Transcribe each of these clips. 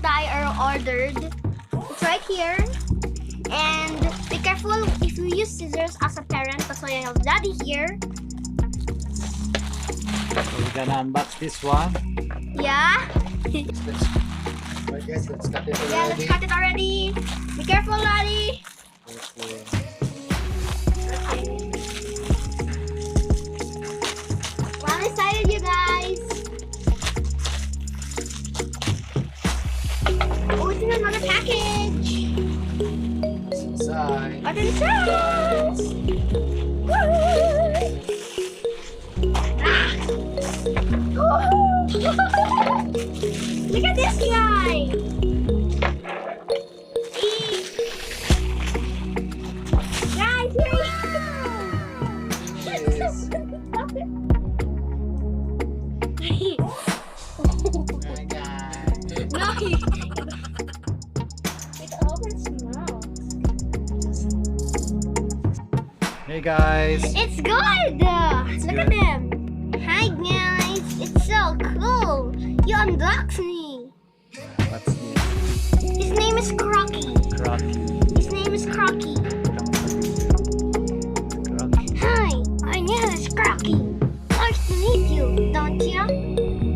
that I ordered. It's right here. And be careful if you use scissors as a parent. That's why I have daddy here. So we're gonna unbox this one. Yeah. Alright guys, let's cut it Yeah, let's already. cut it already. Be careful, daddy. Okay. Well, I'm excited, you guys. Oh, it's in another package. Inside. What is this? Look at this guy. Guys, here he is. Hi guys. No, it opens mouth. Hey guys. It's good. Look at good. them. Hi guys, it's so cool. You unboxed me. What's this? His name is Crocky. Crocky. His name is Crocky. Crocky. Hi, my name is Crocky. Nice to meet you, don't you?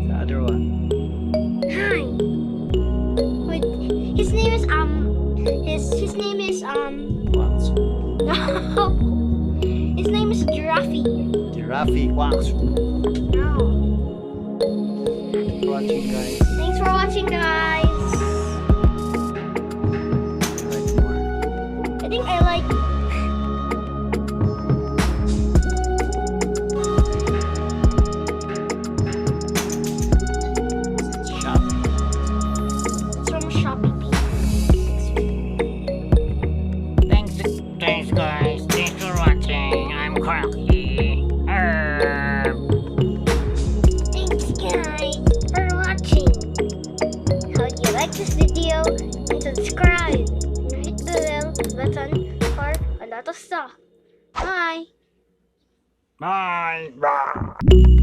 The other one. Hi. Wait, his name is his name is Quangsu. no. His name is Giraffe. Giraffe Quangsu. No. Thanks for watching guys. Thanks for watching, guys. Like more. I think I like. Shop. It's from Shopee. Thanks guys, thanks for watching. I'm Crocky. Thanks, guys, for watching. Hope you like this video and subscribe and hit the bell button for a lot of stuff. Bye. Bye. Bye.